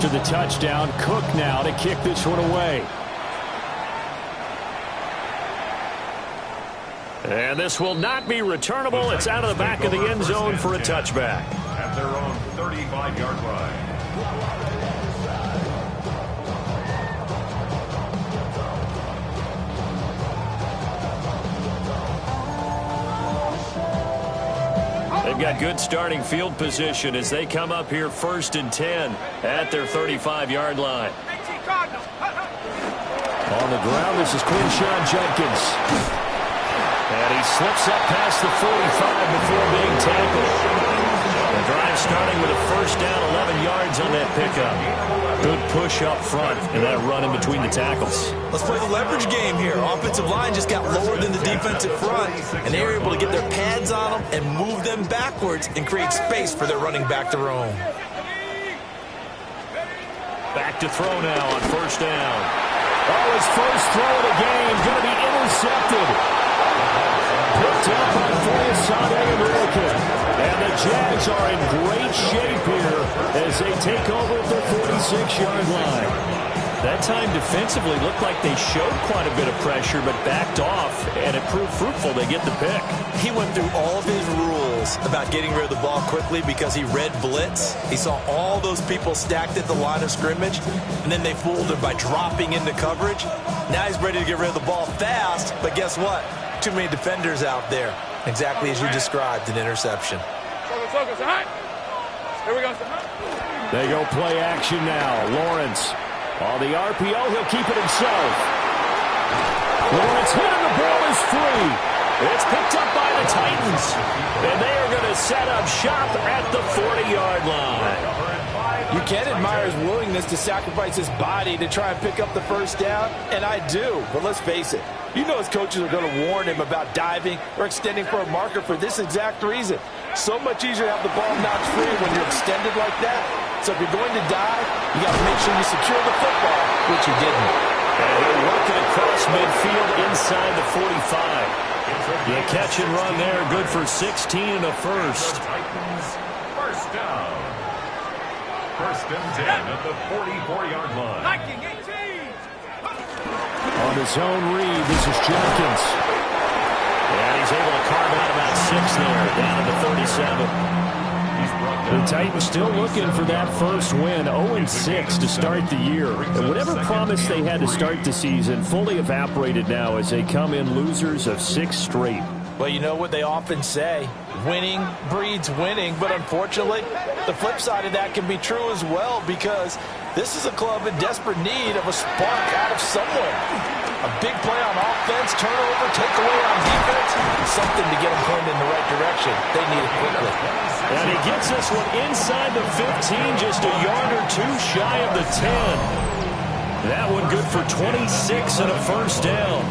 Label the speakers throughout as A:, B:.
A: after the touchdown. Cook now to kick this one away. And this will not be returnable. It's out of the back of the end zone for a touchback.
B: At their own 35-yard line.
A: They've got good starting field position as they come up here 1st and 10 at their 35-yard line. On the ground, this is Quinshon Judkins. And he slips up past the 45 before being tackled. The drive starting with a 1st down, 11 yards on that pickup. Good push up front and that run in between the tackles.
C: Let's play the leverage game here. Offensive line just got lower than the defensive front, and they were able to get their pads on them and move them backwards and create space for their running back to roam.
A: Back to throw now on 1st down. Oh, his first throw of the game going to be intercepted. Picked up by Foyesade American. And the Jags are in great shape here as they take over at their 46-yard line. That time defensively looked like they showed quite a bit of pressure but backed off, and it proved fruitful. They get the pick.
C: He went through all of his rules about getting rid of the ball quickly because he read blitz. He saw all those people stacked at the line of scrimmage, and then they fooled him by dropping into coverage. Now he's ready to get rid of the ball fast, but guess what? Too many defenders out there. Exactly as you described, an interception.
D: Here we go.
A: They go play action now. Lawrence on the RPO. He'll keep it himself. Lawrence hit and the ball is free. It's picked up by the Titans. And they are going to set up shop at the 40-yard line.
E: You can admire his willingness to sacrifice his body to try and pick up the 1st down, and I do. But let's face it, you know his coaches are going to warn him about diving or extending for a marker for this exact reason. So much easier to have the ball knocked free when you're extended like that. So if you're going to dive, you got to make sure you secure the football, which he didn't.
A: And he'll work it across midfield inside the 45. The catch and run there, good for 16 and a first.
B: First down. 1st and 10 at the 44-yard line.
A: On his own read, this is Jenkins. And he's able to carve out about 6 there, down to the 37. The Titans still looking for that first win, 0-6 to start the year. And whatever promise they had to start the season fully evaporated now as they come in losers of 6 straight.
E: Well, you know what they often say, winning breeds winning, but unfortunately, the flip side of that can be true as well because this is a club in desperate need of a spark out of somewhere. A big play on offense, turnover, takeaway on defense, something to get them pointed in the right direction. They need it quickly.
A: And he gets this one inside the 15, just a yard or two shy of the 10. That one good for 26 and a 1st down.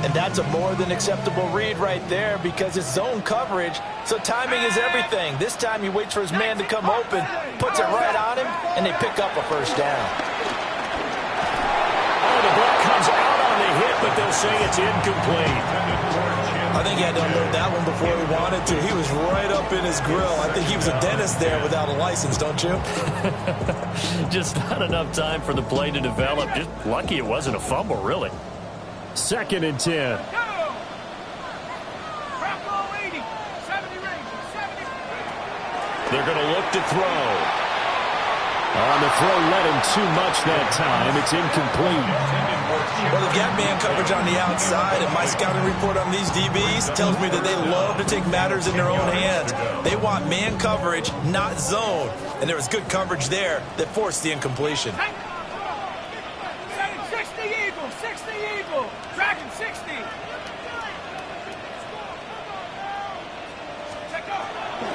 E: And that's a more than acceptable read right there because it's zone coverage, so timing is everything. This time he waits for his man to come open, puts it right on him, and they pick up a 1st down.
A: Oh, the ball comes out on the hit, but they'll say it's incomplete.
C: I think he had to unload that one before he wanted to. He was right up in his grill. I think he was a dentist there without a license, don't you?
A: Just not enough time for the play to develop. Just lucky it wasn't a fumble, really. 2nd and 10. They're going to look to throw. On the throw, led him too much that time. It's incomplete.
C: Well, they've got man coverage on the outside, and my scouting report on these DBs tells me that they love to take matters in their own hands. They want man coverage, not zone. And there was good coverage there that forced the incompletion.
D: 60 Eagle, 60 Eagle, Dragon 60.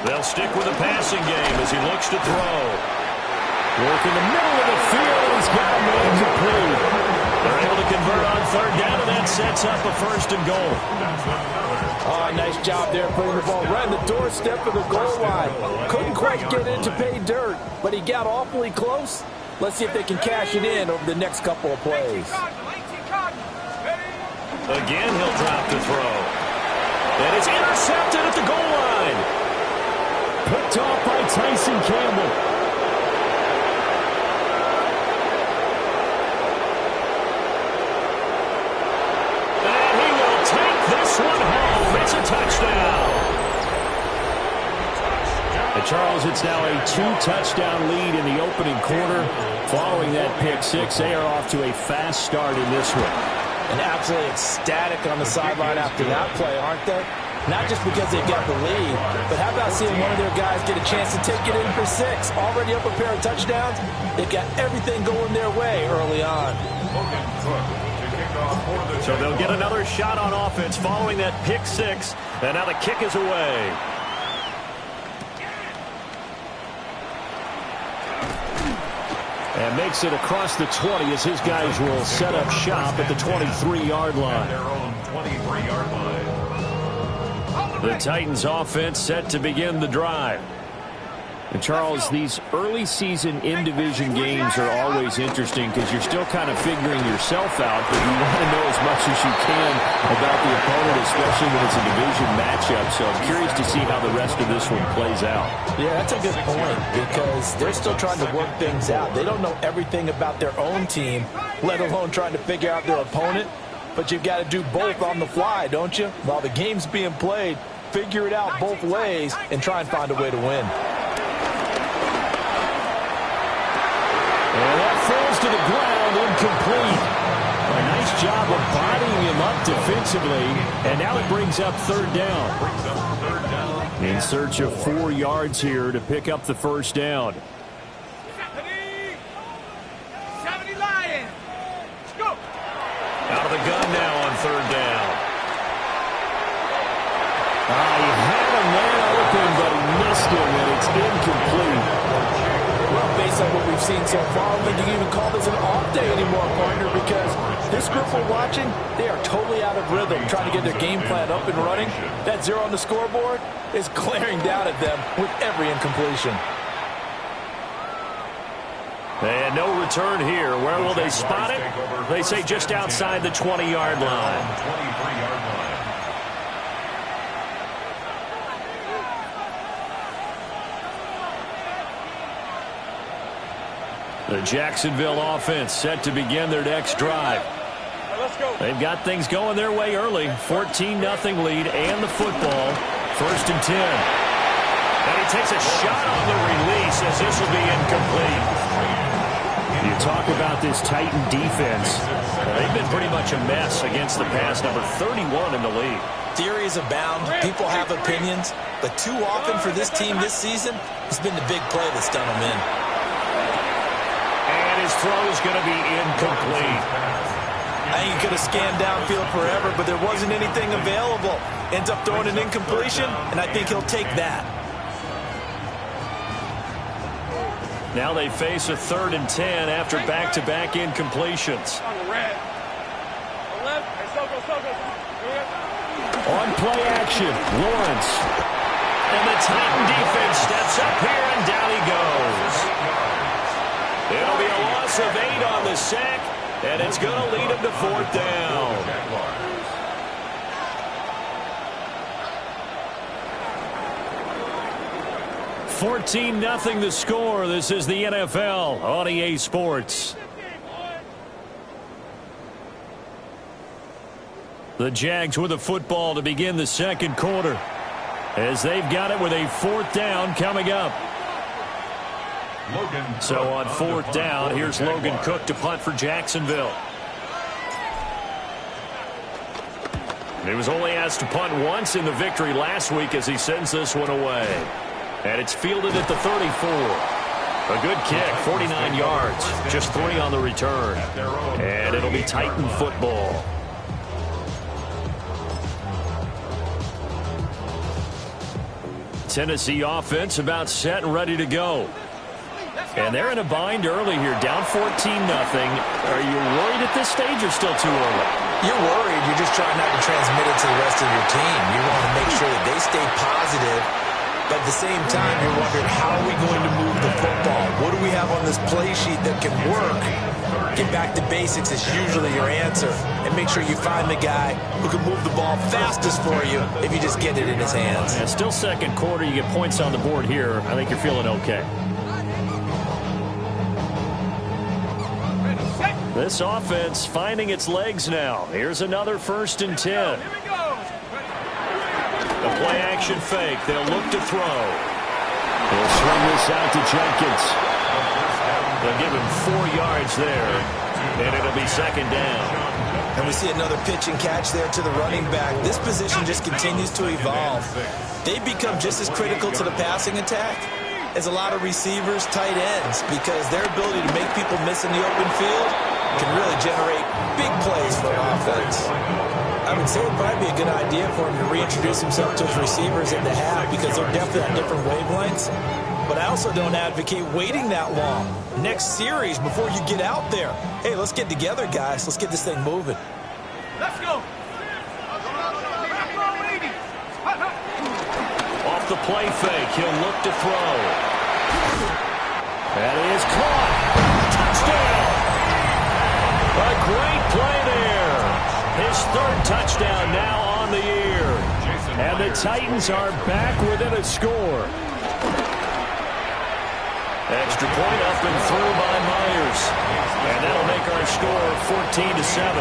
A: They'll stick with the passing game as he looks to throw. Work in the middle of the field, and he's got a man complete. They're able to convert on 3rd down, and that sets up a 1st and goal.
E: Oh, nice job there putting the ball right on the doorstep of the goal line. Couldn't quite get in to pay dirt, but he got awfully close. Let's see if they can cash it in over the next couple of plays.
A: Again, he'll drop to throw. And it's intercepted at the goal line. Picked off by Tyson Campbell. And Charles, it's now a 2-touchdown lead in the opening quarter. Following that pick six, they are off to a fast start in this one.
E: And absolutely ecstatic on the sideline after that play, aren't they? Not just because they've got the lead, but how about seeing one of their guys get a chance to take it in for six? Already up a pair of touchdowns. They've got everything going their way early on.
A: So they'll get another shot on offense following that pick six. And now the kick is away. And makes it across the 20 as his guys will set up shop at the 23-yard line.
B: Their own 23-yard line.
A: The Titans offense set to begin the drive. And Charles, these early season in-division games are always interesting because you're still kind of figuring yourself out, but you want to know as much as you can about the opponent, especially when it's a division matchup. So I'm curious to see how the rest of this one plays out.
E: Yeah, that's a good point because they're still trying to work things out. They don't know everything about their own team, let alone trying to figure out their opponent. But you've got to do both on the fly, don't you? While the game's being played, figure it out both ways and try and find a way to win.
A: And that falls to the ground, incomplete. A nice job of bodying him up defensively, and now it brings up third down. In search of 4 yards here to pick up the first down.
D: 70 Lions. Go.
A: Out of the gun now on third down. He had a man open, but he missed him, and it's incomplete.
E: Well, based on what we've seen so far, I don't think you can even call this an off day anymore, partner, because this group we're watching, they are totally out of rhythm, trying to get their game plan up and running. That 0 on the scoreboard is glaring down at them with every incompletion.
A: And no return here. Where will they spot it? They say just outside the 20-yard line.
B: 23-yard line.
A: The Jacksonville offense set to begin their next drive.
D: Let's go.
A: They've got things going their way early. 14-0 lead and the football. First and 10. And he takes a shot on the release as this will be incomplete. You talk about this Titan defense. They've been pretty much a mess against the pass, number 31 in the league.
C: Theories abound. People have opinions. But too often for this team this season, it's been the big play that's done them in.
A: And his throw is going to be incomplete.
E: I think he could have scanned downfield forever, but there wasn't anything available. Ends up throwing an incompletion, and I think he'll take that.
A: Now they face a 3rd and 10 after back-to-back incompletions.
D: On the red. On the left. Hey, so go.
A: On play action, Lawrence. And the Titan defense steps up here, and down he goes. It'll be a loss of 8 on the sack, and it's going to lead him to 4th down. 14-0 the score. This is the NFL on EA Sports. The Jags with the football to begin the second quarter, as they've got it with a 4th down coming up. So on 4th down, here's Logan Cook to punt for Jacksonville. He was only asked to punt once in the victory last week as he sends this one away. And it's fielded at the 34. A good kick, 49 yards, just 3 on the return. And it'll be Titan football. Tennessee offense about set and ready to go. And they're in a bind early here, down 14-0. Are you worried at this stage or still too early?
C: You're worried. You're just trying not to transmit it to the rest of your team. You want to make sure that they stay positive. But at the same time, you're wondering, how are we going to move the football? What do we have on this play sheet that can work? Get back to basics is usually your answer. And make sure you find the guy who can move the ball fastest for you if you just get it in his hands.
A: And still second quarter, you get points on the board here. I think you're feeling okay. This offense finding its legs now. Here's another 1st and 10.
D: Here we go.
A: The play action fake. They'll look to throw. He'll swing this out to Jenkins. They'll give him 4 yards there, and it'll be second down.
C: And we see another pitch and catch there to the running back. This position just continues to evolve. They become just as critical to the passing attack as a lot of receivers, tight ends, because their ability to make people miss in the open field can really generate big plays for an offense. I would say it would probably be a good idea for him to reintroduce himself to his receivers in the half because they're definitely on different wavelengths. But I also don't advocate waiting that long. Next series before you get out there. Hey, let's get together, guys. Let's get this thing moving.
D: Let's go.
A: Off the play fake, he'll look to throw. That is caught. Touchdown. A great play there. His 3rd touchdown now on the year. And the Titans are back within a score. Extra point up and through by Myers. And that'll make our score 14-7.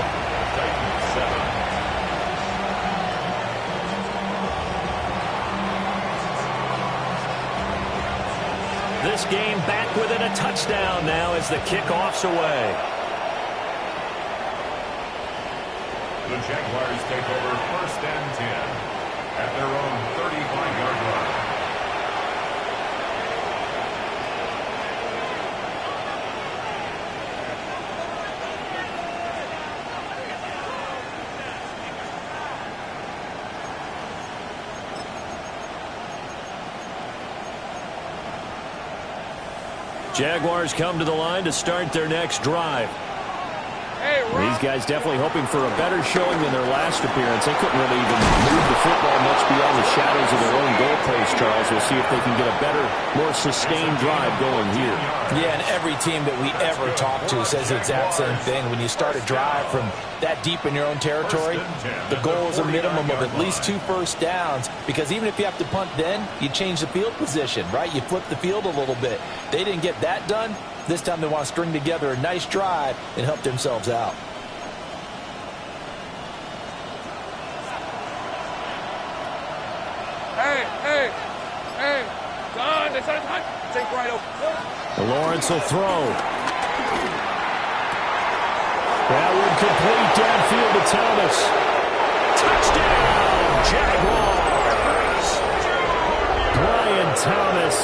A: This game back within a touchdown now as the kickoff's away.
B: The Jaguars take over 1st and 10 at their own 35-yard line.
A: Jaguars come to the line to start their next drive. These guys definitely hoping for a better showing than their last appearance. They couldn't really even move the football much beyond the shadows of their own goalpost, Charles. We'll see if they can get a better, more sustained drive going here.
E: Yeah, and every team that we ever talk to says the exact same thing. When you start a drive from that deep in your own territory, the goal is a minimum of at least 2 first downs, because even if you have to punt then, you change the field position, right? You flip the field a little bit. They didn't get that done. This time they want to string together a nice drive and help themselves out.
D: Hey, Don, it's on time. Take right over.
A: Lawrence will throw. That one complete downfield to Thomas. Touchdown, Jaguars. Brian Thomas,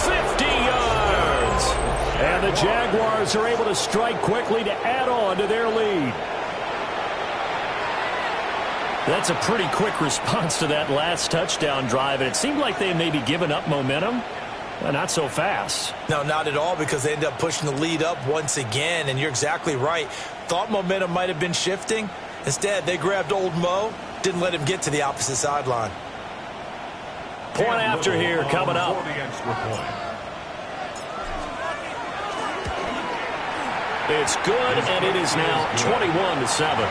A: 50 yards. And the Jaguars are able to strike quickly to add on to their lead. That's a pretty quick response to that last touchdown drive, and it seemed like they maybe given up momentum. Not so fast.
C: No, not at all, because they ended up pushing the lead up once again, and you're exactly right. Thought momentum might have been shifting. Instead, they grabbed old Mo, didn't let him get to the opposite sideline.
A: Point after here coming up. It's good, and it is now 21-7.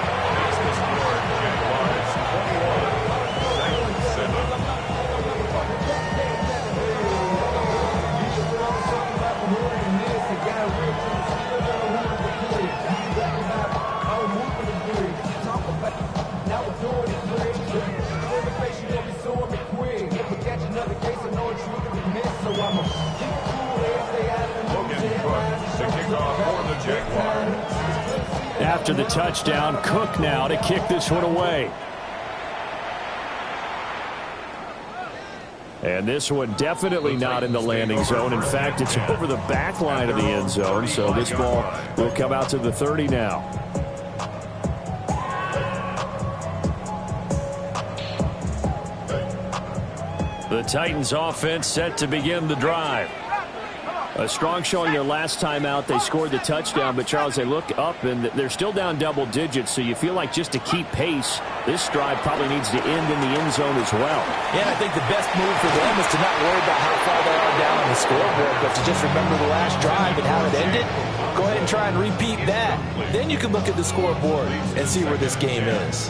A: After the touchdown, Cook now to kick this one away. And this one definitely not in the landing zone. In fact, it's over the back line of the end zone, so this ball will come out to the 30 now. The Titans offense set to begin the drive. A strong showing their last time out. They scored the touchdown, but, Charles, they look up, and they're still down double digits, so you feel like just to keep pace, this drive probably needs to end in the end zone as well.
E: Yeah, I think the best move for them is to not worry about how far they are down on the scoreboard, but to just remember the last drive and how it ended. Go ahead and try and repeat that. Then you can look at the scoreboard and see where this game is.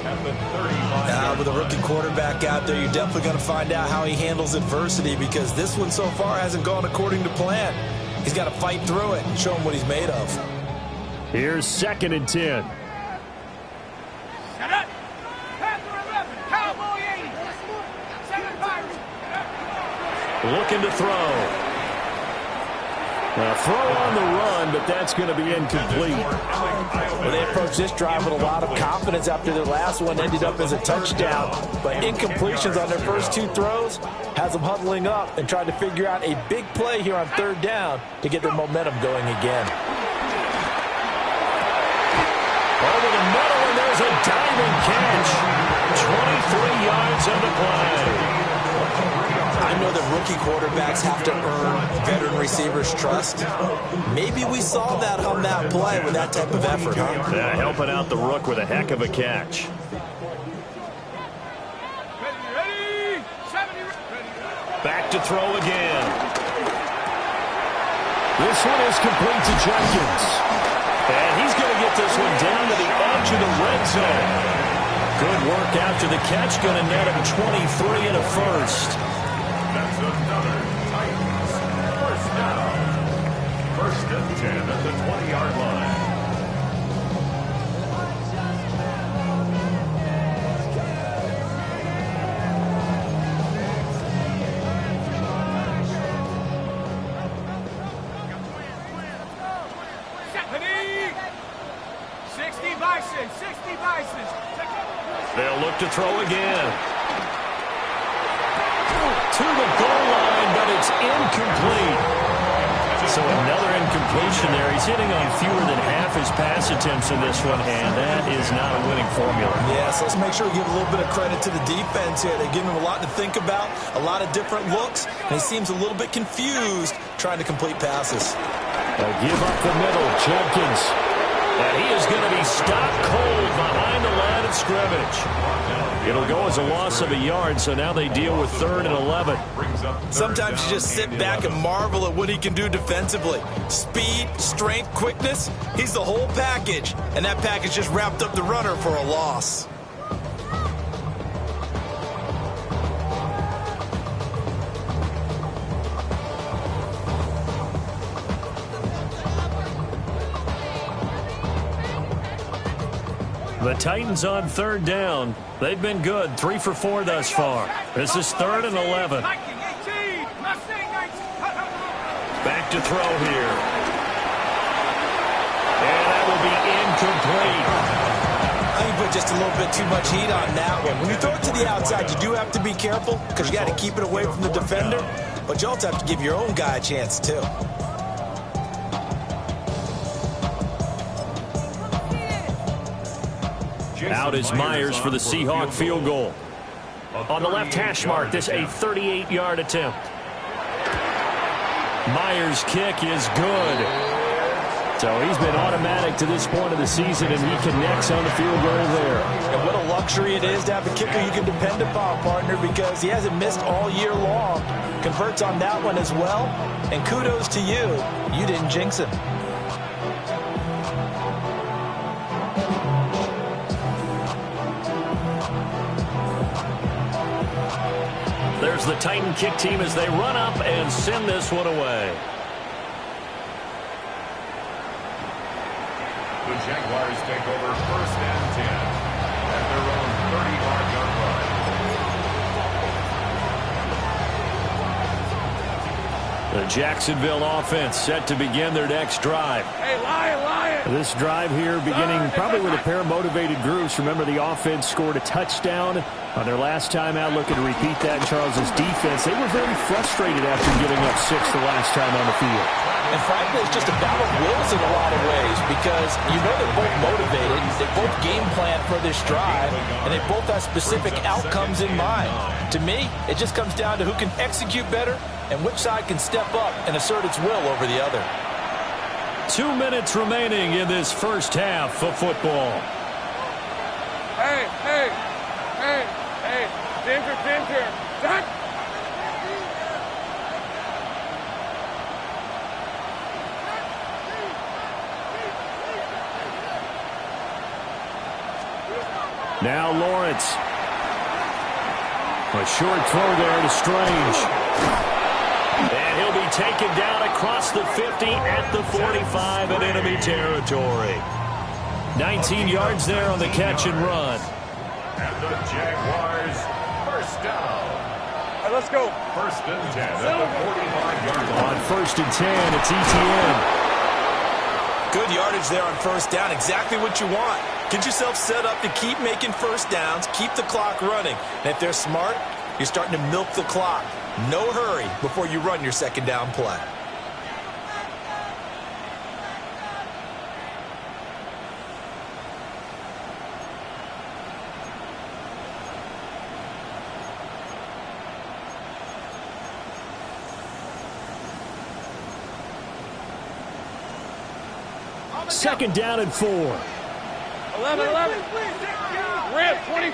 C: With a rookie quarterback out there, you're definitely going to find out how he handles adversity, because this one so far hasn't gone according to plan. He's got to fight through it and show him what he's made of.
A: Here's 2nd and 10. looking to throw. A throw on the run, but that's going to be incomplete.
E: Well, they approached this drive with a lot of confidence after their last one ended up as a touchdown. But incompletions on their first two throws has them huddling up and trying to figure out a big play here on third down to get their momentum going again.
A: Over the middle, and there's a diving catch. 23 yards on the play.
C: I know that rookie quarterbacks have to earn veteran receivers' trust. Maybe we saw that on that play with that type of effort, huh?
A: Yeah, helping out the rook with a heck of a catch. Back to throw again. This one is complete to Jenkins. And he's going to get this one down to the edge of the red zone. Good work after the catch. Going to net him 23 and a first.
B: That's another Titans first down. First and 10 at the 20-yard line.
A: They'll look to throw again. To the goal line, but it's incomplete. So another incompletion there. He's hitting on fewer than half his pass attempts in this one, and that is not a winning formula.
C: Yeah, so let's make sure we give a little bit of credit to the defense here. They're giving him a lot to think about, a lot of different looks, and he seems a little bit confused trying to complete passes.
A: Give up the middle, Jenkins. And he is going to be stopped cold behind the line of scrimmage. It'll go as a loss of a yard, so now they deal with 3rd and 11.
C: Sometimes you just sit back and marvel at what he can do defensively. Speed, strength, quickness, he's the whole package. And that package just wrapped up the runner for a loss.
A: The Titans on 3rd down. They've been good, 3 for 4 thus far. This is 3rd and 11. Back to throw here. And that will be incomplete.
C: I think you put just a little bit too much heat on that one. When you throw it to the outside, you do have to be careful because you got to keep it away from the defender. But you also have to give your own guy a chance, too.
A: Out is Myers for the Seahawk field goal. On the left hash mark, this a 38-yard attempt. Myers' kick is good. So he's been automatic to this point of the season, and he connects on the field goal there.
E: And what a luxury it is to have a kicker you can depend upon, partner, because he hasn't missed all year long. Converts on that one as well, and kudos to you. You didn't jinx him.
A: There's the Titan kick team as they run up and send this one away.
B: The Jaguars take over 1st and 10 at their own 35-yard line.
A: The Jacksonville offense set to begin their next drive.
D: Hey, Lion!
A: This drive here beginning probably with a pair of motivated groups. Remember, the offense scored a touchdown on their last time out. Looking to repeat that in Charles's defense. They were very frustrated after giving up 6 the last time on the field.
E: And frankly, it's just a battle of wills in a lot of ways because you know they're both motivated. They both game plan for this drive, and they both have specific outcomes in mind. To me, it just comes down to who can execute better and which side can step up and assert its will over the other.
A: 2 minutes remaining in this first half of football.
D: Hey! Ginger! Zach!
A: Now Lawrence. A short throw there to Strange. And he'll be taken down across the 50 at the 45 in enemy territory. 19 yards there on the catch and run.
B: And the Jaguars first down.
D: right, let's go.
B: First and 10 at the 45-yard line.
A: On first and 10, it's ETN.
C: Good yardage there on first down. Exactly what you want. Get yourself set up to keep making first downs, keep the clock running. And if they're smart, you're starting to milk the clock. No hurry before you run your second down play.
A: Second down and 4.
D: 11. Rip, 23.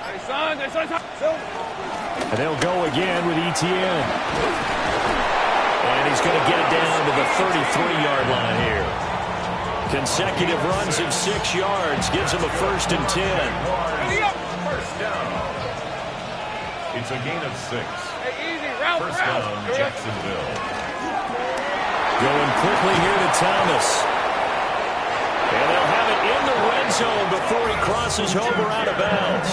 D: Hey, son.
A: And they'll go again with ETN. And he's going to get it down to the 33-yard line here. Consecutive runs of 6 yards gives him a first and 10.
B: First down. It's a gain of 6.
D: Hey, easy. Route.
B: First down, Jacksonville.
A: Going quickly here to Thomas. And they'll have it in the red zone before he crosses over out of bounds.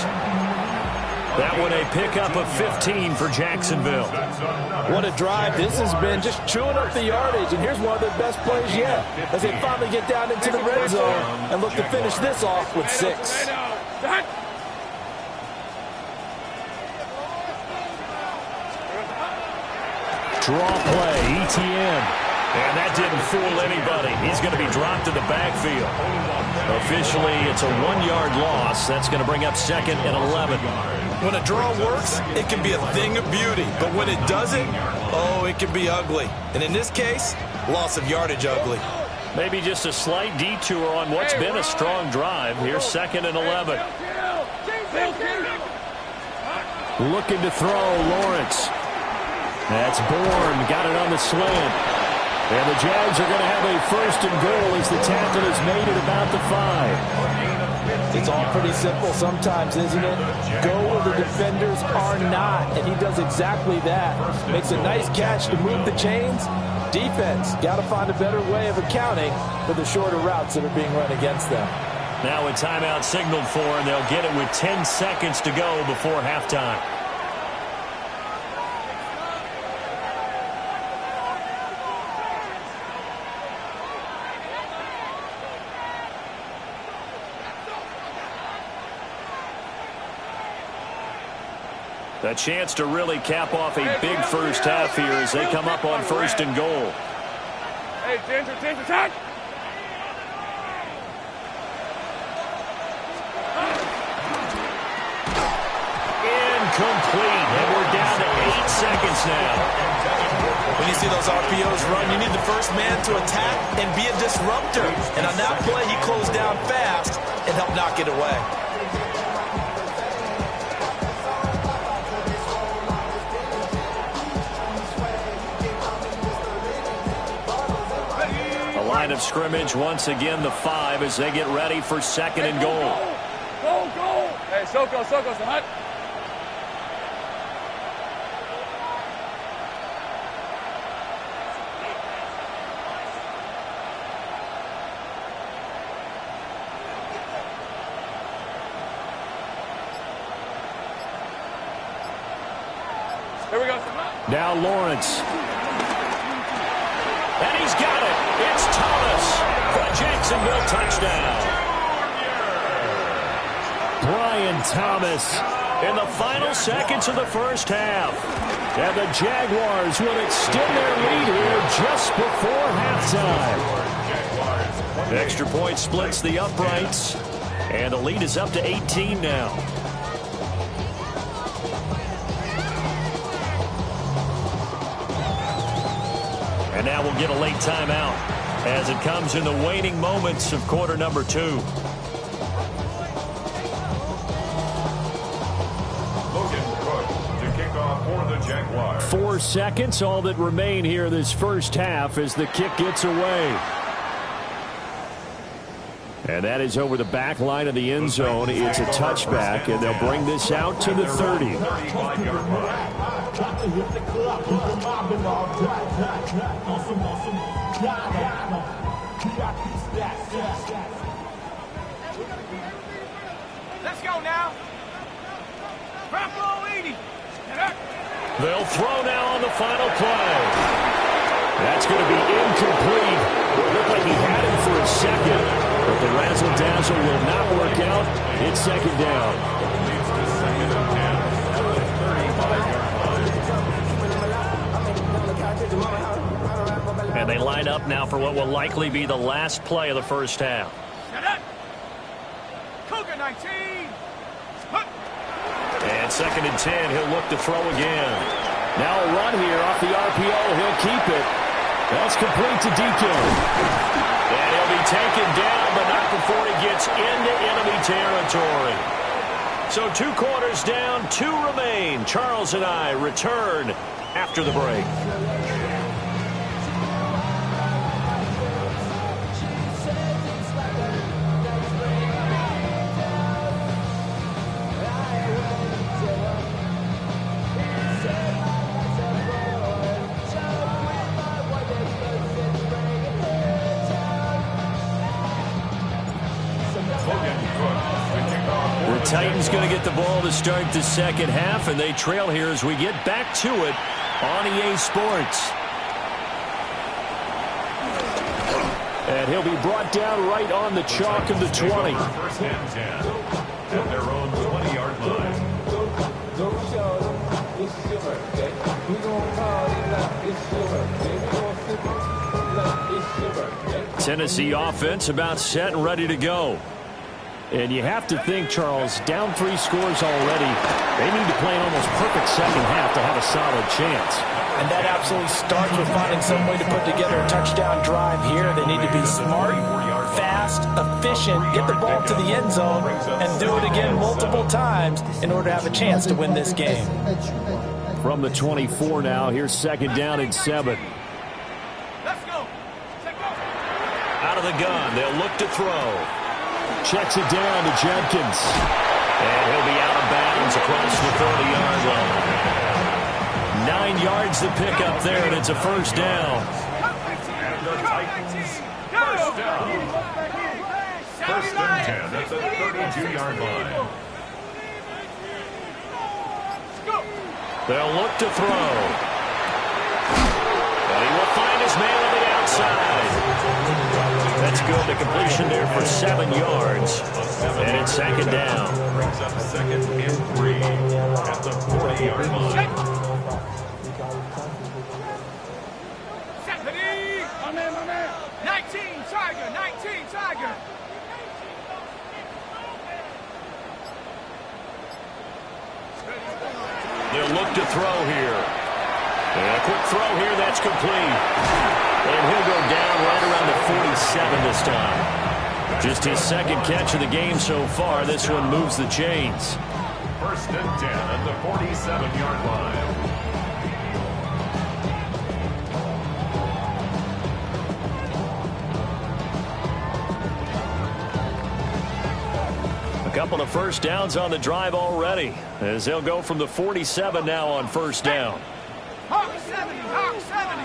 A: That one a pickup of 15 for Jacksonville.
E: What a drive this has been, just chewing up the yardage. And here's one of their best plays yet as they finally get down into the red zone and look to finish this off with 6.
A: Draw play, ETN. And that didn't fool anybody. He's going to be dropped to the backfield. Officially, it's a 1-yard loss. That's going to bring up second and 11.
C: When a draw works, it can be a thing of beauty. But when it doesn't, oh, it can be ugly. And in this case, loss of yardage ugly.
A: Maybe just a slight detour on what's been a strong drive. Here's second and 11. Looking to throw, Lawrence. That's Bourne. Got it on the slant. And the Jags are going to have a first and goal as the tackle is made at about the 5.
E: It's all pretty simple sometimes, isn't it? Go where the defenders are not, and he does exactly that. Makes a nice catch to move the chains. Defense, got to find a better way of accounting for the shorter routes that are being run against them.
A: Now a timeout signaled for, and they'll get it with 10 seconds to go before halftime. A chance to really cap off a big first half here as they come up on first and goal.
D: Hey, Ginger, attack!
A: Incomplete, and we're down to 8 seconds now.
C: When you see those RPOs run, you need the first man to attack and be a disruptor. And on that play, he closed down fast and helped knock it away.
A: Line of scrimmage once again the 5 as they get ready for second and goal.
D: Go! Hey, Soko, hot. Here we go.
A: Now Lawrence. And he's got it. It's Thomas for a Jacksonville touchdown. Brian Thomas in the final seconds of the first half. And the Jaguars will extend their lead here just before halftime. Extra point splits the uprights. And the lead is up to 18 now. And now we'll get a late timeout as it comes in the waning moments of quarter number 2.
B: Logan Cook to kick off for the Jaguars.
A: 4 seconds, all that remain here this first half as the kick gets away. And that is over the back line of the end zone. It's a touchback, and they'll bring this out to the 30.
D: Let's go now. Drop low 80.
A: They'll throw now on the final play. That's going to be incomplete. It looked like he had him for a second, but the razzle-dazzle will not work out. It's second down. And they line up now for what will likely be the last play of the first half.
D: Cougar 19.
A: And second and 10, he'll look to throw again. Now a run here off the RPO. He'll keep it. That's complete to DK. And he'll be taken down, but not before he gets into enemy territory. So 2 quarters down, 2 remain. Charles and I return after the break. Titans going to get the ball to start the second half, and they trail here as we get back to it on EA Sports. And he'll be brought down right on the chalk of the 20.
B: First and 10 at their own 20-yard line.
A: Tennessee offense about set and ready to go. And you have to think, Charles, down 3 scores already. They need to play an almost perfect second half to have a solid chance.
E: And that absolutely starts with finding some way to put together a touchdown drive here. They need to be smart, fast, efficient, get the ball to the end zone, and do it again multiple times in order to have a chance to win this game.
A: From the 24 now, here's second down and 7.
D: Let's go.
A: Out of the gun, they'll look to throw. Checks it down to Jenkins. And he'll be out of bounds across the 30-yard line. 9 yards to pick up there, and it's a first down.
B: And the Titans, first down. First and 10 at the 32-yard line.
A: They'll look to throw. And he will find his man on the outside. That's good. The completion there for 7 yards. And it's second down.
B: Brings up second and 3 at the 40-yard line.
D: My man. 19, Tiger. 19, Tiger.
A: They'll look to throw here. And a quick throw here. That's complete. And he'll go down right around the 47 this time. Just his second catch of the game so far. This one moves the chains.
B: First and 10 at the 47-yard line.
A: A couple of first downs on the drive already, as they'll go from the 47 now on first down.
D: Hawk 70, Hawk 70.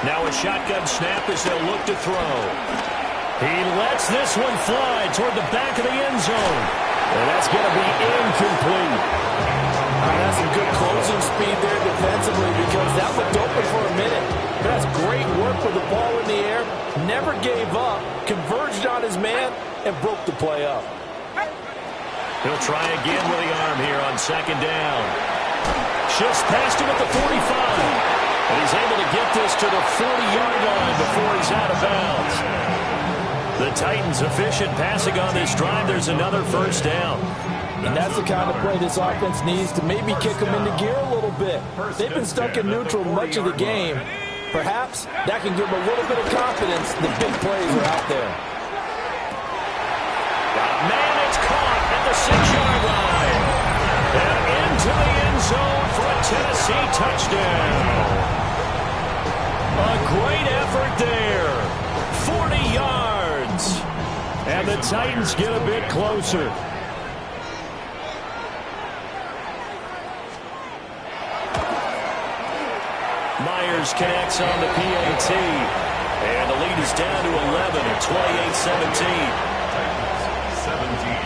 A: Now a shotgun snap as they'll look to throw. He lets this one fly toward the back of the end zone. And that's going to be incomplete.
E: That's some good closing speed there defensively, because that looked open for a minute. That's great work with the ball in the air. Never gave up, converged on his man, and broke the play up.
A: He'll try again with the arm here on second down. Shifts past him at the 45. And he's able to get this to the 40-yard line before he's out of bounds. The Titans efficient passing on this drive. There's another first down.
E: And that's the kind of play this offense needs to maybe kick them into gear a little bit. They've been stuck in neutral much of the game. Perhaps that can give them a little bit of confidence. The big plays are out there.
A: Man, it's caught at the 6-yard line. And into the end zone for a Tennessee touchdown. A great effort there. 40 yards. And the Titans get a bit closer. Myers connects on the PAT. And the lead is down to 11 at 28-17. 17.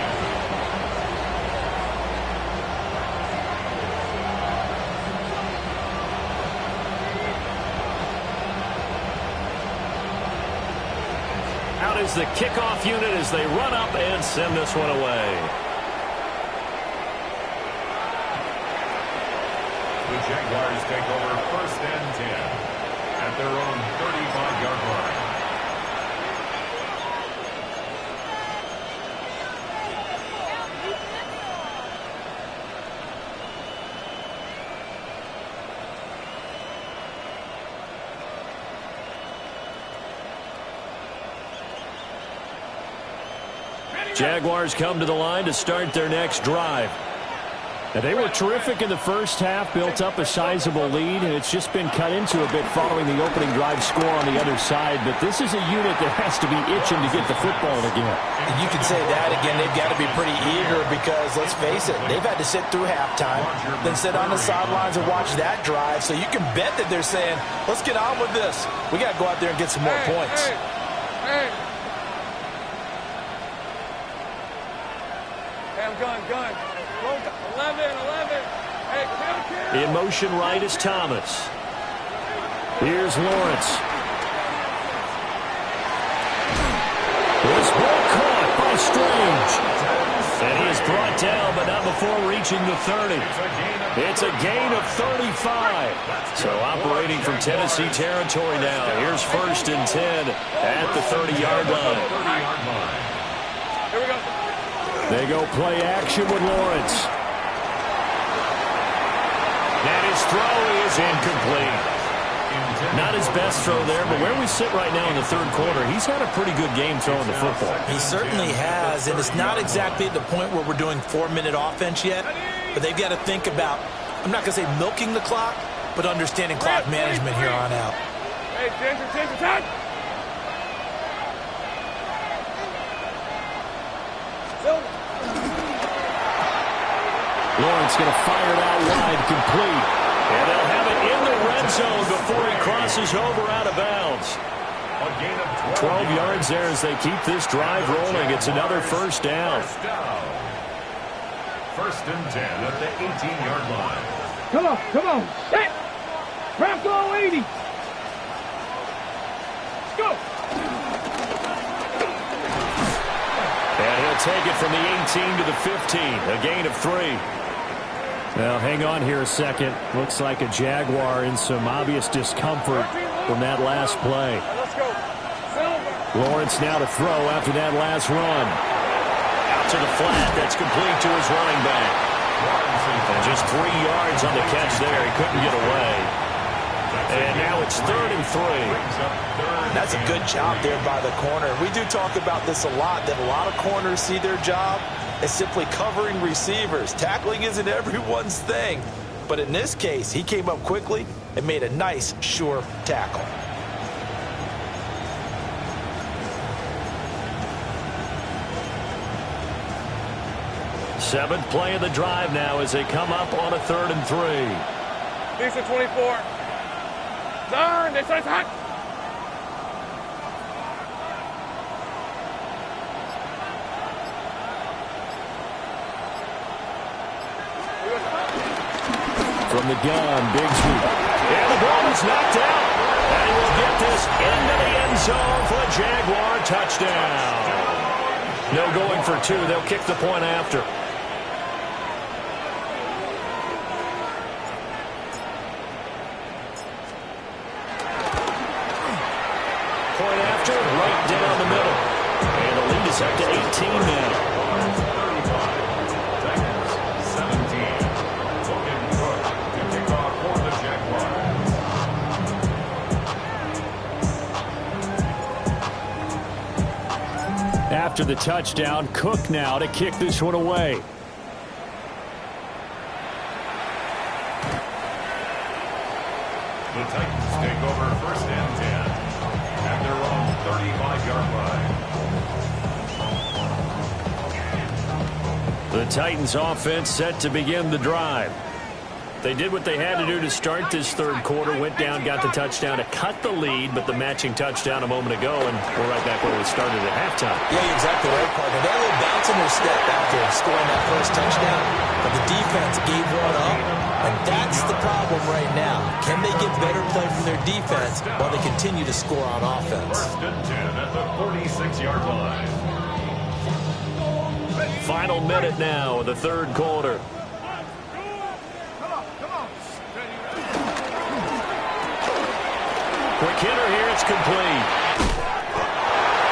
A: out is the kickoff unit as they run up and send this one away.
B: The Jaguars take over 1st and 10 at their own 35-yard line.
A: Jaguars come to the line to start their next drive.
F: And they were terrific in the first half, built up a sizable lead, and it's just been cut into a bit following the opening drive score on the other side. But this is a unit that has to be itching to get the football again.
E: And you can say that again. They've got to be pretty eager because, let's face it, they've had to sit through halftime, then sit on the sidelines and watch that drive. So you can bet that they're saying, let's get on with this. We got to go out there and get some more points.
D: Hey, I'm gun. 11. Hey,
A: In motion right is Thomas. Here's Lawrence. This ball caught by Strange. And he is brought down, but not before reaching the 30. It's a gain of 35. So operating from Tennessee territory now. Here's 1st and 10 at the 30-yard line.
D: Here we go.
A: They go play action with Lawrence. And his throw is incomplete. Not his best throw there, but where we sit right now in the 3rd quarter, he's had a pretty good game throwing the football.
E: He certainly has, and it's not exactly at the point where we're doing 4-minute offense yet, but they've got to think about, I'm not going to say milking the clock, but understanding clock management here on out.
D: Hey, attention, time.
A: Lawrence going to fire it out wide, complete. And they'll have it in the red zone before he crosses over out of bounds. 12 yards there as they keep this drive rolling. It's another 1st down.
B: 1st and 10 at the 18-yard line.
D: Come on. Hey, wrap goal 80. Let's go.
A: And he'll take it from the 18 to the 15. A gain of 3. Now, hang on here a second. Looks like a Jaguar in some obvious discomfort from that last play.
D: Let's go.
A: Lawrence now to throw after that last run. Out to the flat. That's complete to his running back. And just 3 yards on the catch there. He couldn't get away. And now it's 3rd and 3.
E: That's a good job there by the corner. We do talk about this a lot, that a lot of corners see their job as simply covering receivers. Tackling isn't everyone's thing. But in this case, he came up quickly and made a nice, sure tackle.
A: Seventh play of the drive now as they come up on a 3rd and 3.
D: Decent 24. Darn, they said it's hot.
A: From the gun, Bigsby. And the ball is knocked out. And he will get this into the end zone for a Jaguar touchdown. No going for 2. They'll kick the point after. Point after, right down the middle. And the lead is up to 18 now. After the touchdown, Cook now to kick this one away.
B: The Titans take over 1st and 10 at their own 35-yard line.
A: The Titans offense set to begin the drive. They did what they had to do to start this 3rd quarter, went down, got the touchdown to cut the lead, but the matching touchdown a moment ago, and we're right back where we started at halftime.
E: Yeah, you're exactly right, partner. They had a little bounce in their step after scoring that first touchdown.
C: but the defense gave one up, and that's the problem right now. Can they get better play from their defense while they continue to score on offense?
B: First and 10 at the 46-yard line.
A: Final minute now of the third quarter. Quick hitter here, it's complete.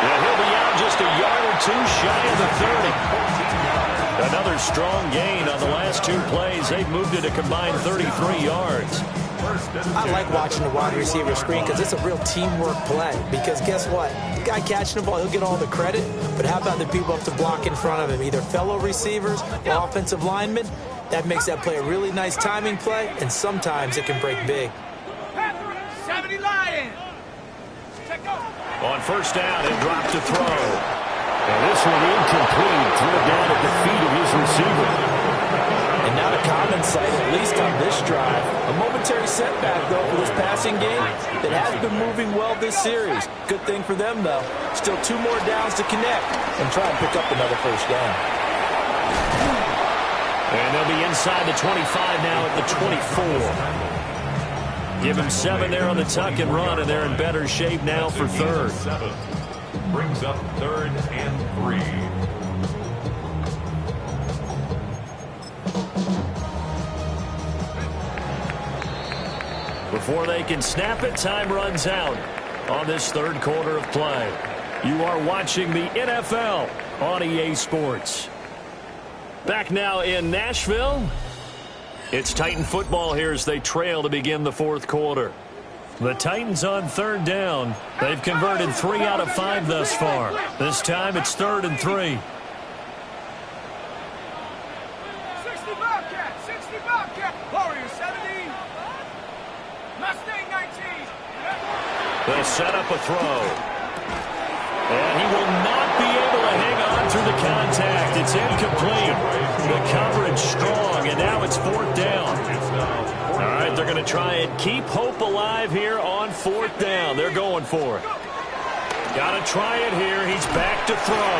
A: And he'll be out just a yard or two shy of the 30. Another strong gain on the last two plays. They've moved it a combined 33 yards.
C: I like watching the wide receiver screen because it's a real teamwork play. Because guess what? The guy catching the ball, he'll get all the credit. But how about the people up to block in front of him? Either fellow receivers or offensive linemen. That makes that play a really nice timing play, and sometimes it can break big.
D: 70 Lions.
A: On first down, and dropped to throw. And this one incomplete. Threw down at the feet of his receiver.
C: And now the common sight, at least on this drive. A momentary setback, though, for this passing game that has been moving well this series. Good thing for them, though. Still 2 more downs to connect and try and pick up another first down.
A: And they'll be inside the 25 now at the 24. Give him 7 there on the tuck and run, and they're in better shape now for third.
B: Brings up 3rd and 3.
A: Before they can snap it, time runs out on this third quarter of play. You are watching the NFL on EA Sports. Back now in Nashville. It's Titan football here as they trail to begin the fourth quarter. The Titans on third down. They've converted 3 out of 5 thus far. This time it's 3rd and 3.
D: 60 Bobcat, 60 Bobcat. Warriors 70. Mustang 19.
A: They'll set up a throw. And he will not be able to hang on through the contact. It's incomplete. The coverage strong, and now it's 4th down. All right, they're going to try and keep hope alive here on 4th down. They're going for it. Got to try it here. He's back to throw.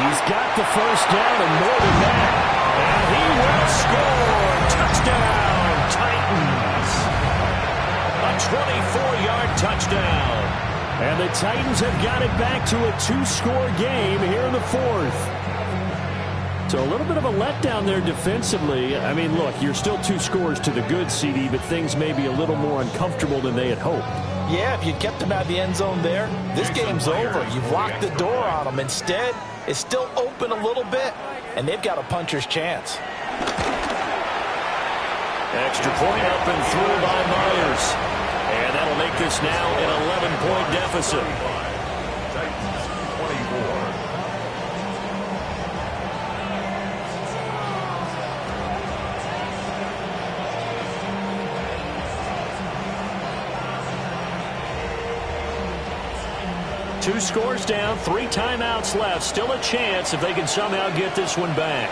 A: He's got the first down and more than that. And he will score. Touchdown, Titans. A 24-yard touchdown. And the Titans have got it back to a 2-score game here in the 4th. So a little bit of a letdown there defensively. I mean, look, you're still 2 scores to the good, CD, but things may be a little more uncomfortable than they had hoped.
E: Yeah, if you'd kept them out of the end zone there, this game's over. You've locked the door on them. Instead, it's still open a little bit, and they've got a puncher's chance.
A: Extra point up and through by Myers. And that'll make this now an 11-point deficit.
B: Titans 24.
A: Two scores down, 3 timeouts left. Still a chance if they can somehow get this one back.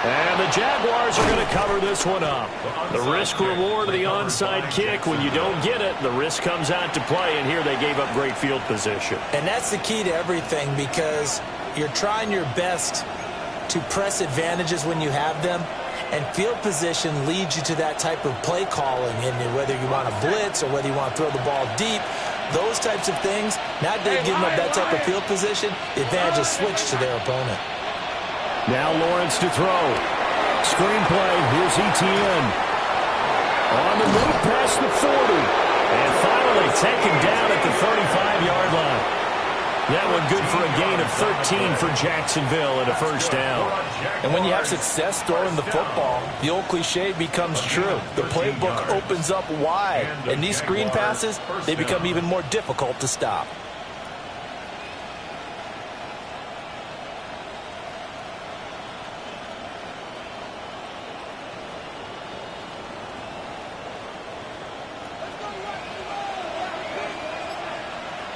A: And the Jaguars are going to cover this one up. The risk-reward of the onside kick. When you don't get it, the risk comes out to play, and here they gave up great field position.
C: And that's the key to everything, because you're trying your best to press advantages when you have them, and field position leads you to that type of play calling, and whether you want to blitz or whether you want to throw the ball deep, those types of things. Now they're giving up that type of field position, the advantage is switched to their opponent.
A: Now Lawrence to throw. Screen play. Here's Etienne. On the move past the 40. And finally taken down at the 35-yard line. That one good for a gain of 13 for Jacksonville and a first down.
E: And when you have success throwing the football, the old cliche becomes true. The playbook opens up wide. And these screen passes, they become even more difficult to stop.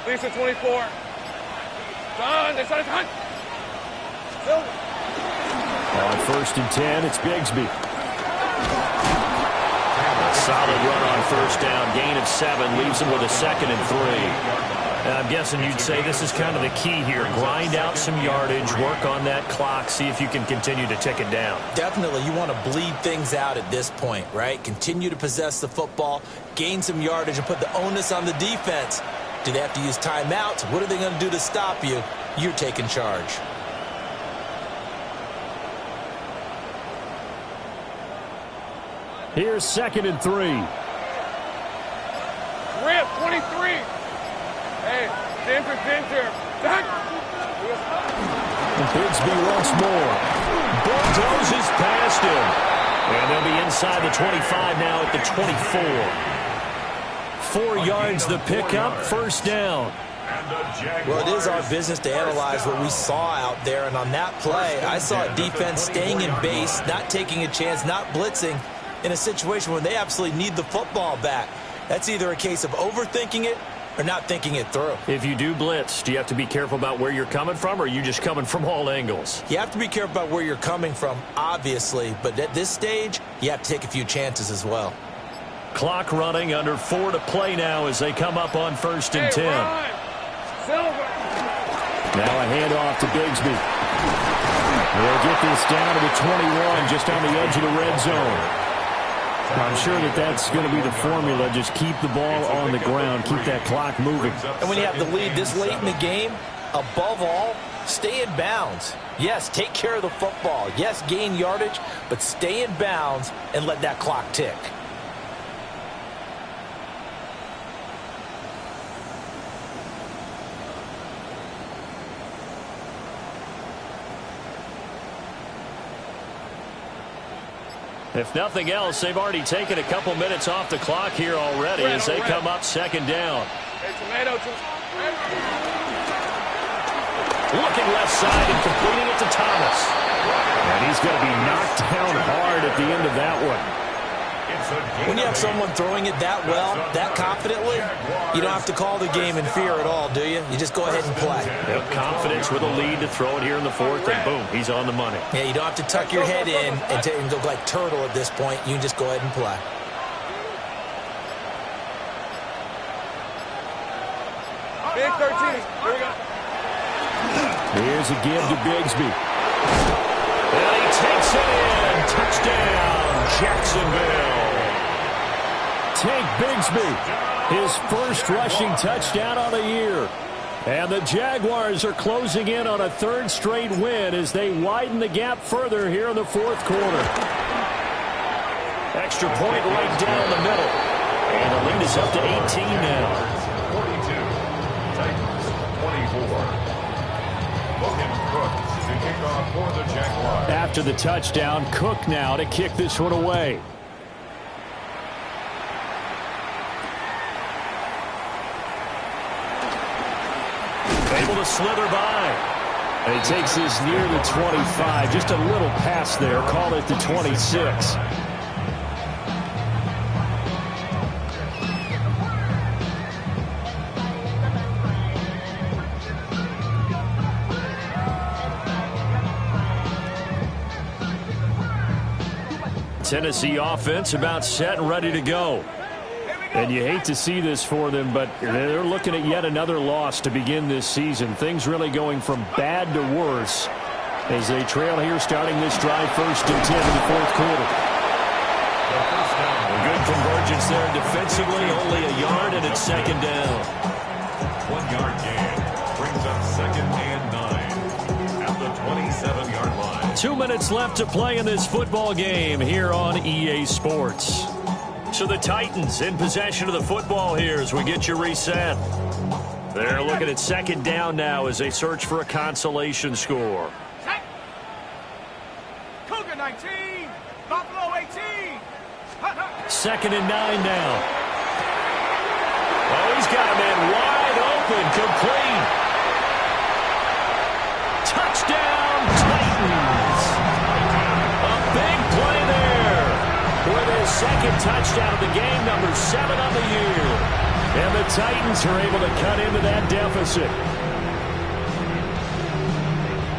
D: Lisa 24. John, they started hunt.
A: On 1st and 10, it's Bigsby. A solid run on first down. Gain of 7 leaves him with a 2nd and 3.
F: I'm guessing you'd say this is kind of the key here. Grind out some yardage, work on that clock, see if you can continue to tick it down.
C: Definitely, you want to bleed things out at this point, right? Continue to possess the football, gain some yardage, and put the onus on the defense. Do they have to use timeouts? What are they going to do to stop you? You're taking charge.
F: Here's 2nd and 3.
D: Rip, 23. Hey, center.
F: Bigsby once more. Bulldozes past him. And they'll be inside the 25 now at the 24. 4 yards the pickup, 1st down.
C: Well, it is our business to analyze what we saw out there. And on that play, I saw a defense staying in base, not taking a chance, not blitzing in a situation where they absolutely need the football back. That's either a case of overthinking it or not thinking it through.
F: If you do blitz, do you have to be careful about where you're coming from, or are you just coming from all angles?
C: You have to be careful about where you're coming from, obviously, but at this stage, you have to take a few chances as well.
F: Clock running, under 4 to play now as they come up on 1st and 10. Now a handoff to Bigsby. They'll get this down to the 21, just on the edge of the red zone. I'm sure that's going to be the formula. Just keep the ball on the ground. Keep that clock moving.
C: And when you have the lead this late in the game, above all, stay in bounds. Yes, take care of the football. Yes, gain yardage, but stay in bounds and let that clock tick.
F: If nothing else, they've already taken a couple minutes off the clock here already as they come up 2nd down. Looking left side and completing it to Thomas. And he's going to be knocked down hard at the end of that one.
C: When you have someone throwing it that well, that confidently, you don't have to call the game in fear at all, do you? You just go ahead and play.
F: Yep, confidence with a lead to throw it here in the 4th, and boom, he's on the money.
C: Yeah, you don't have to tuck your head in and look like turtle at this point. You can just go ahead and play.
D: Big 13. Here we go.
F: Here's a give to Bigsby. And he takes it in. Touchdown, Jacksonville. Take Bigsby, his first rushing touchdown on the year. And the Jaguars are closing in on a 3rd straight win as they widen the gap further here in the 4th quarter. Extra point right down the middle. And the lead is up to 18 now.
B: 42, Titans 24. Logan Brooks to kick off for the Jaguars.
F: After the touchdown, Cook now to kick this one away. Able to slither by. And he takes this near the 25. Just a little pass there. Call it the 26. Tennessee offense about set and ready to go. And you hate to see this for them, but they're looking at yet another loss to begin this season. Things really going from bad to worse as they trail here starting this drive 1st and 10 in the 4th quarter. A good convergence there defensively, only a yard, and it's 2nd down.
B: 1 yard gain brings up 2nd and 9 at the 27-yard line.
F: 2 minutes left to play in this football game here on EA Sports. So the Titans in possession of the football here as we get you reset. They're looking at 2nd down now as they search for a consolation score.
D: Cougar 19, Buffalo 18.
F: 2nd and 9 now. Oh, he's got a man wide open, complete. Touchdown, Titans. A big play there with his 2nd touchdown of the game, number 7 on the year. And the Titans are able to cut into that deficit.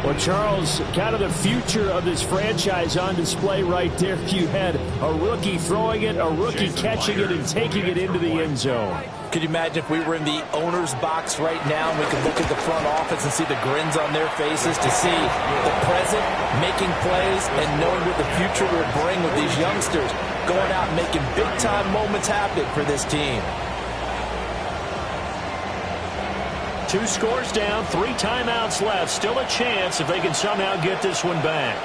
F: Well, Charles, kind of the future of this franchise on display right there. You had a rookie throwing it, a rookie catching it and taking it into the end zone.
E: Could you imagine if we were in the owner's box right now and we could look at the front office and see the grins on their faces to see the present, making plays, and knowing what the future will bring with these youngsters going out and making big-time moments happen for this team.
F: 2 scores down, 3 timeouts left. Still a chance if they can somehow get this one back.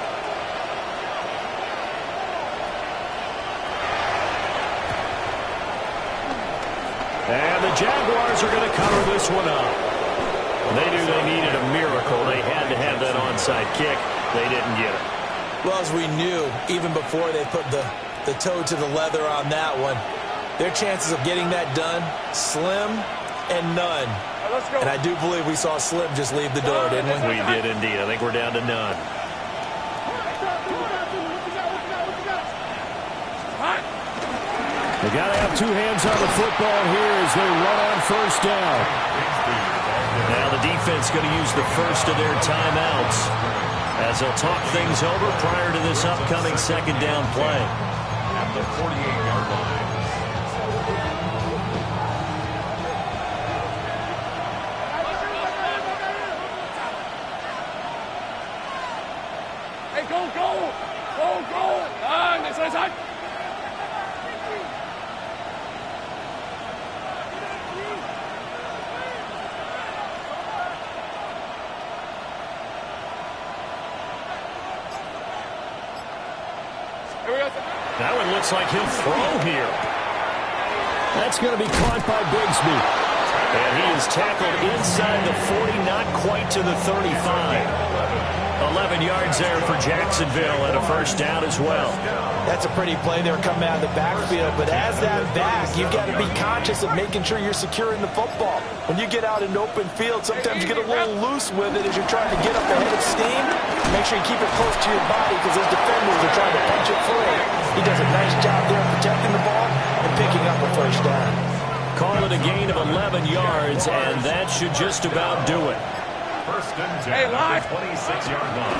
F: And the Jaguars are going to cover this one up. They knew they needed a miracle. They had to have that onside kick. They didn't get it.
C: Well, as we knew, even before they put the toe to the leather on that one, their chances of getting that done, slim and none.
D: Let's go.
C: And I do believe we saw Slim just leave the door, didn't we?
F: We did indeed. I think we're down to none. They got to have 2 hands on the football here as they run on first down. Now the defense going to use the first of their timeouts as they'll talk things over prior to this upcoming second down play.
B: At the 48-yard line.
D: Hey, go, go! Go, go! Next side.
F: That one looks like he'll throw here. That's going to be caught by Bigsby. And he is tackled inside the 40, not quite to the 35. 11 yards there for Jacksonville and a first down as well.
E: That's a pretty play there coming out of the backfield, but as that back, you've got to be conscious of making sure you're securing the football. When you get out in open field, sometimes you get a little loose with it as you're trying to get up ahead of steam. Make sure you keep it close to your body because those defenders are trying to punch it free. He does a nice job there protecting the ball and picking up a first down.
F: Call it a gain of 11 yards, and that should just about do it.
B: First and 10 at the 26-yard line.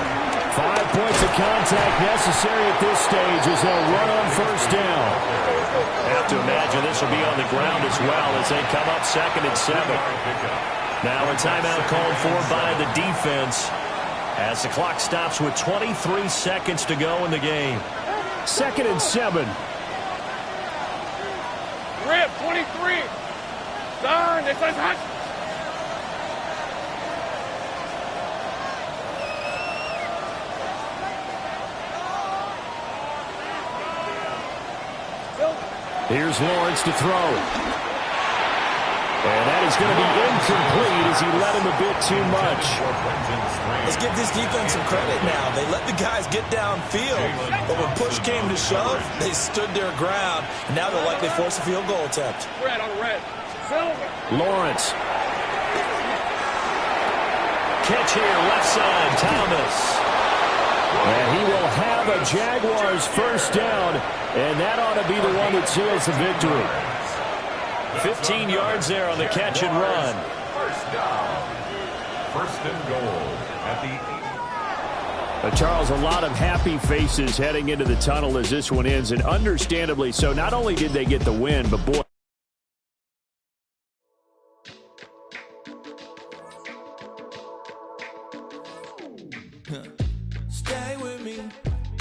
F: 5 points of contact necessary at this stage as they'll run on first down. Have to imagine this will be on the ground as well as they come up 2nd and 7. Now a timeout called for by the defense as the clock stops with 23 seconds to go in the game. 2nd and 7.
D: Rip, 23. Darn, next side.
F: Here's Lawrence to throw. And that is going to be incomplete as he let him a bit too much.
C: Let's give this defense some credit now. They let the guys get downfield, but when push came to shove, they stood their ground. And now they'll likely force a field goal attempt.
D: Red on the red.
F: Lawrence. Catch here, left side, Thomas. And he will have a Jaguars first down, and that ought to be the one that seals the victory. 15 yards there on the catch and run.
B: First down. First and goal at the 8.
F: Charles, a lot of happy faces heading into the tunnel as this one ends, and understandably so. Not only did they get the win, but boy.
G: Stay with me.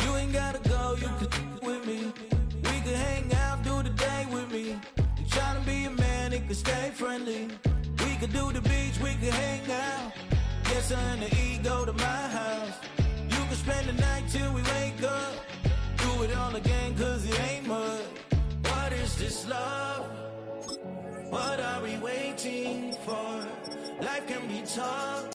G: You ain't gotta go. You can with me. We can hang out, do the day with me. You trying to be a man, it can stay friendly. We could do the beach, we could hang out. Yes, her and the ego to my house. You can spend the night till we wake up. Do it all again, cause it ain't mud. What is this love? What are we waiting for? Life can be tough.